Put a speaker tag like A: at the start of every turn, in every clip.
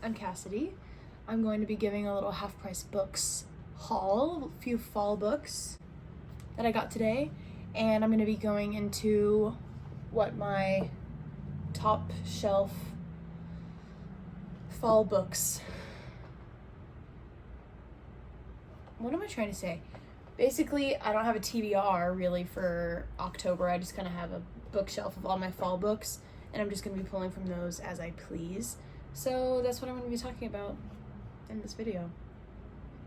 A: I'm Cassidy. I'm going to be giving a little Half Price Books haul, a few fall books that I got today, and I'm going to be going into what my top shelf fall books. What am I trying to say? Basically, I don't have a TBR really for October. I just kind of have a bookshelf of all my fall books, and I'm just going to be pulling from those as I please. So that's what I'm going to be talking about in this video.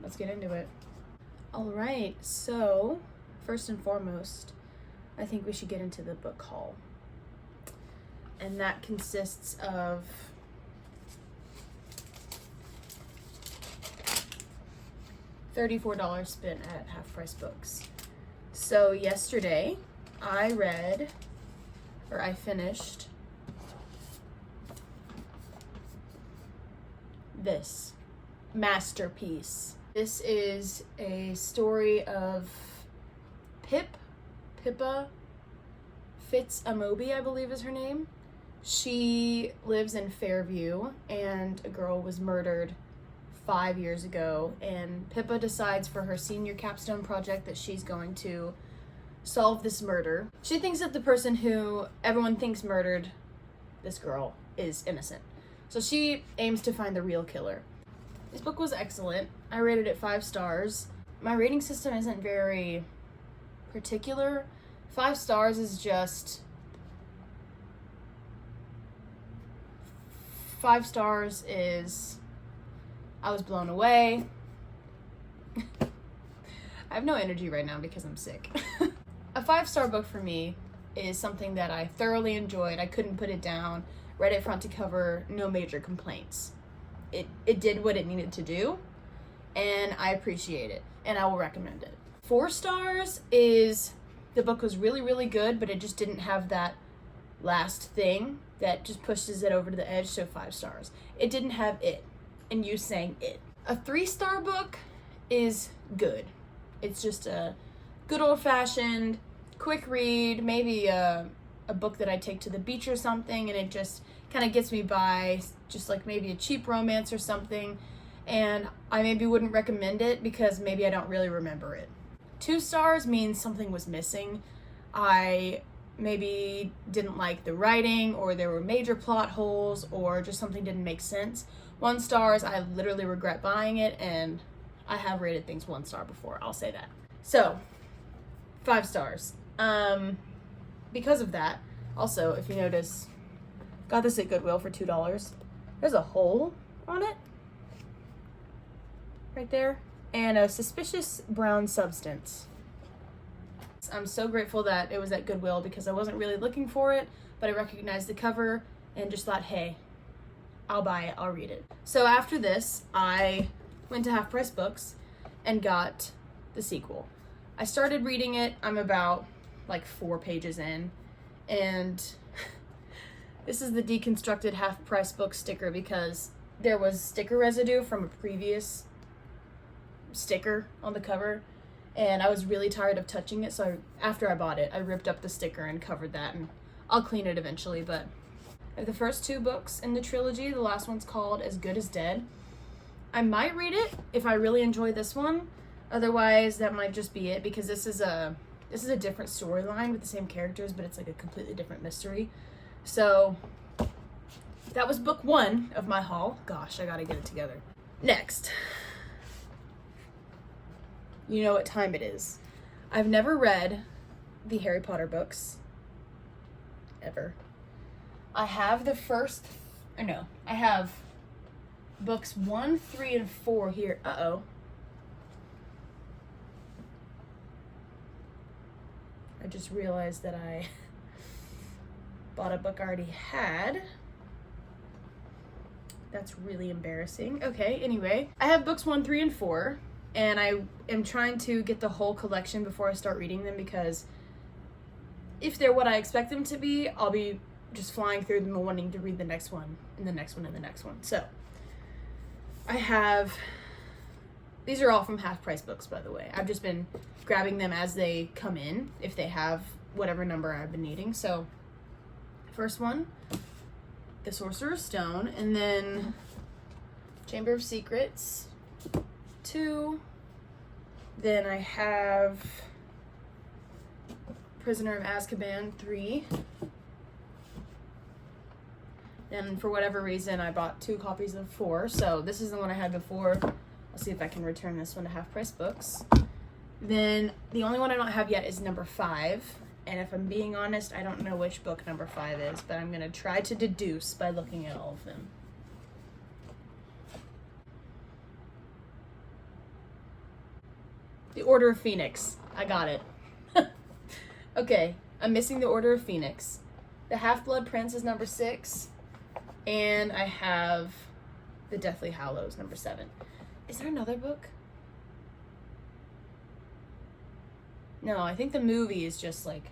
A: Let's get into it. Alright, so first and foremost, I think we should get into the book haul. And that consists of $34 spent at Half Price Books. So yesterday I finished this masterpiece. This is a story of Pippa Fitz-Amobi, I believe is her name. She lives in Fairview, and a girl was murdered 5 years ago, and Pippa decides for her senior capstone project that she's going to solve this murder. She thinks that the person who everyone thinks murdered this girl is innocent. So she aims to find the real killer. This book was excellent. I rated it 5 stars. My rating system isn't very particular. 5 stars is just 5 stars is I was blown away. I have no energy right now because I'm sick. A 5-star book for me is something that I thoroughly enjoyed. I couldn't put it down. Read it front to cover, no major complaints. It did what it needed to do, and I appreciate it, and I will recommend it. 4 stars is the book was really, really good, but it just didn't have that last thing that just pushes it over to the edge, so 5 stars. It didn't have it, and you sang it. A 3-star book is good. It's just a good old-fashioned, quick read, maybe a book that I take to the beach or something, and it just kind of gets me by, just like maybe a cheap romance or something, and I maybe wouldn't recommend it because maybe I don't really remember it. 2 stars means something was missing. I maybe didn't like the writing, or there were major plot holes, or just something didn't make sense. 1 star is I literally regret buying it, and I have rated things 1 star before, I'll say that. So, 5 stars. Because of that, also, if you notice, got this at Goodwill for $2. There's a hole on it, right there, and a suspicious brown substance. I'm so grateful that it was at Goodwill because I wasn't really looking for it, but I recognized the cover and just thought, hey, I'll buy it, I'll read it. So after this, I went to Half Price Books and got the sequel. I started reading it, I'm about like 4 pages in, and this is the deconstructed Half Price Book sticker because there was sticker residue from a previous sticker on the cover, and I was really tired of touching it, so after I bought it, I ripped up the sticker and covered that, and I'll clean it eventually. But I have the first 2 books in the trilogy. The last one's called As Good as Dead. I might read it if I really enjoy this one. Otherwise, that might just be it, because this is a different storyline with the same characters, but it's like a completely different mystery. So that was book 1 of my haul. Gosh, I gotta get it together. Next. You know what time it is. I've never read the Harry Potter books. Ever. I have I have books 1, 3, and 4 here. Uh-oh. I just realized that I bought a book I already had. That's really embarrassing. Okay, anyway. I have books 1, 3, and 4, and I am trying to get the whole collection before I start reading them, because if they're what I expect them to be, I'll be just flying through them and wanting to read the next one, and the next one, and the next one. So, I have... These are all from Half Price Books, by the way. I've just been grabbing them as they come in, if they have whatever number I've been needing. So, first one, The Sorcerer's Stone, and then Chamber of Secrets 2. Then I have Prisoner of Azkaban 3. And for whatever reason, I bought 2 copies of 4. So this is the one I had before. I'll see if I can return this one to Half Price Books. Then the only one I don't have yet is number 5. And if I'm being honest, I don't know which book number 5 is, but I'm going to try to deduce by looking at all of them. The Order of Phoenix. I got it. Okay, I'm missing the Order of Phoenix. The Half-Blood Prince is number 6. And I have The Deathly Hallows, number 7. Is there another book? No, I think the movie is just like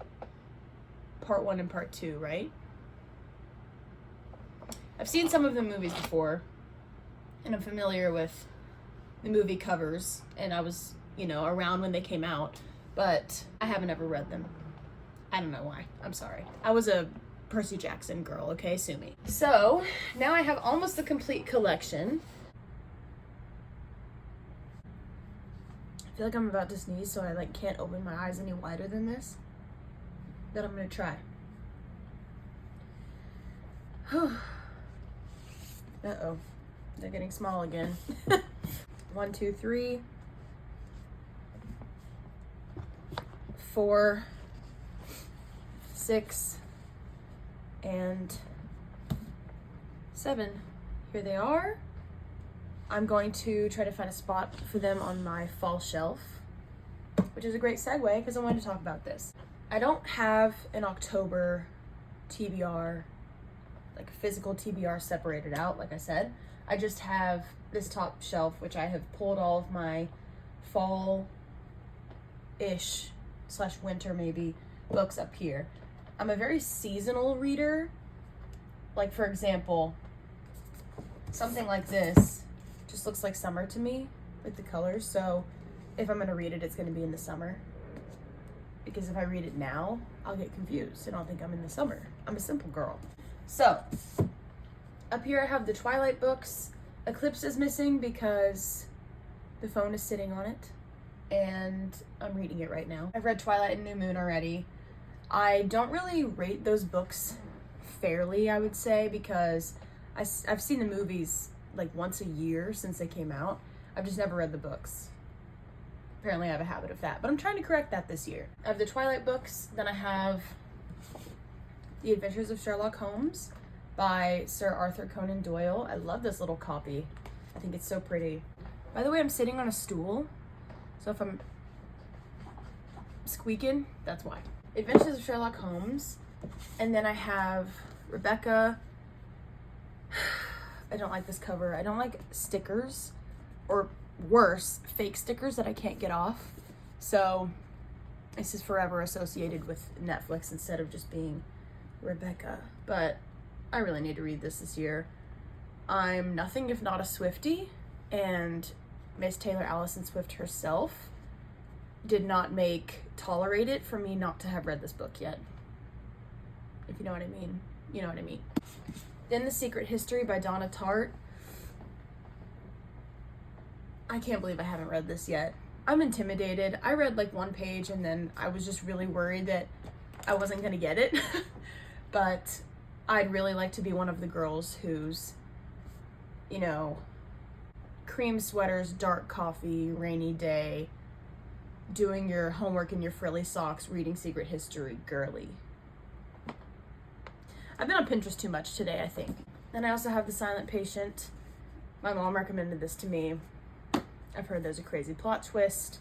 A: part 1 and part 2, right? I've seen some of the movies before, and I'm familiar with the movie covers, and I was, around when they came out, but I haven't ever read them. I don't know why. I'm sorry. I was a Percy Jackson girl, okay? Sue me. So, now I have almost the complete collection. I feel like I'm about to sneeze, so I can't open my eyes any wider than this. But I'm gonna try. Uh-oh. They're getting small again. 1, 2, 3. 4. 6. And 7. Here they are. I'm going to try to find a spot for them on my fall shelf, which is a great segue because I wanted to talk about this. I don't have an October TBR, like a physical TBR separated out, like I said. I just have this top shelf, which I have pulled all of my fall-ish / winter maybe books up here. I'm a very seasonal reader. Like, for example, something like this just looks like summer to me, like the colors. So if I'm gonna read it, it's gonna be in the summer. Because if I read it now, I'll get confused and I'll think I'm in the summer. I'm a simple girl. So up here I have the Twilight books. Eclipse is missing because the phone is sitting on it and I'm reading it right now. I've read Twilight and New Moon already. I don't really rate those books fairly, I would say, because I've seen the movies like once a year since they came out. I've just never read the books. Apparently I have a habit of that, but I'm trying to correct that this year. I have the Twilight books, then I have The Adventures of Sherlock Holmes by Sir Arthur Conan Doyle. I love this little copy. I think it's so pretty. By the way, I'm sitting on a stool, so if I'm squeaking, that's why. Adventures of Sherlock Holmes, and then I have Rebecca. I don't like this cover. I don't like stickers, or worse, fake stickers that I can't get off. So this is forever associated with Netflix instead of just being Rebecca. But I really need to read this year. I'm nothing if not a Swiftie, and Miss Taylor Allison Swift herself did not tolerate it for me not to have read this book yet. If you know what I mean. You know what I mean. Then The Secret History by Donna Tartt. I can't believe I haven't read this yet. I'm intimidated. I read like 1 page and then I was just really worried that I wasn't gonna get it. But I'd really like to be one of the girls who's, cream sweaters, dark coffee, rainy day, doing your homework in your frilly socks, reading Secret History, girly. I've been on Pinterest too much today, I think. Then I also have The Silent Patient. My mom recommended this to me. I've heard there's a crazy plot twist.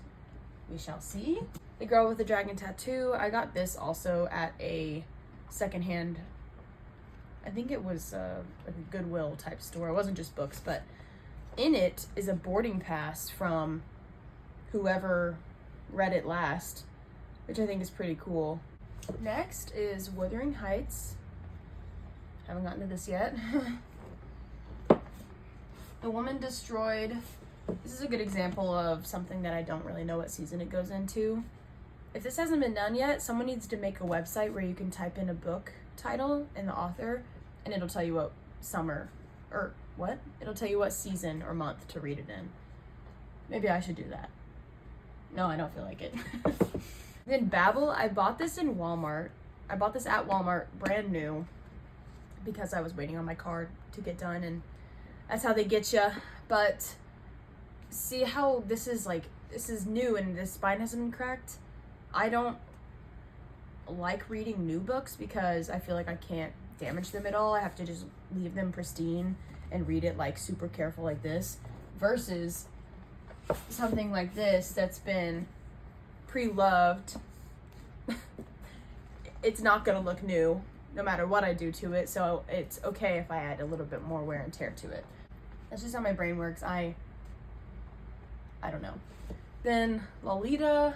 A: We shall see. The Girl with the Dragon Tattoo. I got this also at a secondhand, I think it was like a Goodwill type store. It wasn't just books, but in it is a boarding pass from whoever read it last, which I think is pretty cool. Next is Wuthering Heights. Haven't gotten to this yet. The Woman Destroyed. This is a good example of something that I don't really know what season it goes into. If this hasn't been done yet, someone needs to make a website where you can type in a book title and the author, and it'll tell you what summer or what? It'll tell you what season or month to read it in. Maybe I should do that. No, I don't feel like it. Then Babbel, I bought this in Walmart. I bought this at Walmart, brand new, because I was waiting on my card to get done, and that's how they get you. But see how this is new and the spine hasn't been cracked? I don't like reading new books because I feel like I can't damage them at all. I have to just leave them pristine and read it like super careful like this, versus something like this that's been pre-loved. It's not gonna look new no matter what I do to it, so it's okay if I add a little bit more wear and tear to it. That's just how my brain works. I don't know. Then Lolita,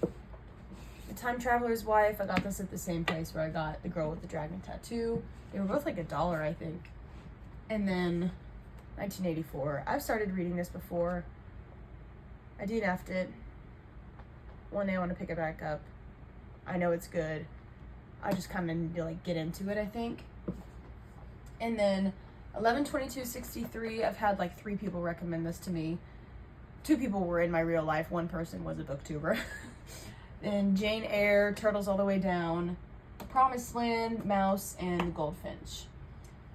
A: The Time Traveler's Wife. I got this at the same place where I got The Girl with the Dragon Tattoo. They were both like $1, I think. And then 1984. I've started reading this before. I DNF'd it. One day I want to pick it back up. I know it's good. I just kind of need to like get into it, I think. And then 11/22/63. I've had like 3 people recommend this to me. 2 people were in my real life. 1 person was a booktuber. Then Jane Eyre, Turtles All the Way Down, Promised Land, Mouse, and Goldfinch.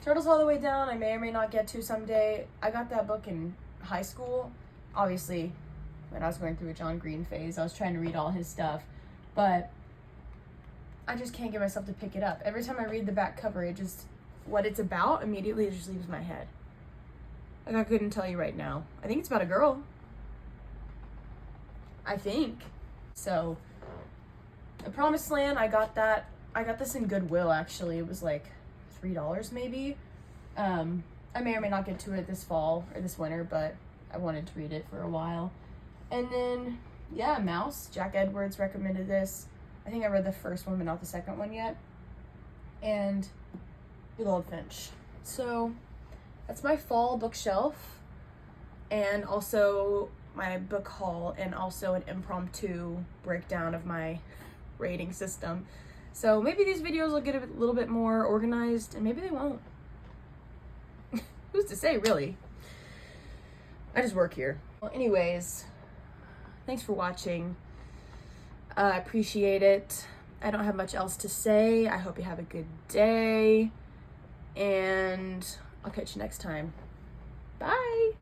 A: Turtles All the Way Down, I may or may not get to someday. I got that book in high school. Obviously, when I was going through a John Green phase, I was trying to read all his stuff. But I just can't get myself to pick it up. Every time I read the back cover, what it's about immediately just leaves my head. Like, I couldn't tell you right now. I think it's about a girl. I think. So, The Promised Land, I got this in Goodwill, actually. It was like $3 maybe. I may or may not get to it this fall or this winter, but I wanted to read it for a while. And then, yeah, Mouse. Jack Edwards recommended this. I think I read the first one, but not the second one yet. And The Goldfinch. So, that's my fall bookshelf. And also my book haul, and also an impromptu breakdown of my rating system. So maybe these videos will get a little bit more organized, and maybe they won't. Who's to say, really? I just work here. Well, anyways, thanks for watching. I appreciate it. I don't have much else to say. I hope you have a good day, and I'll catch you next time. Bye!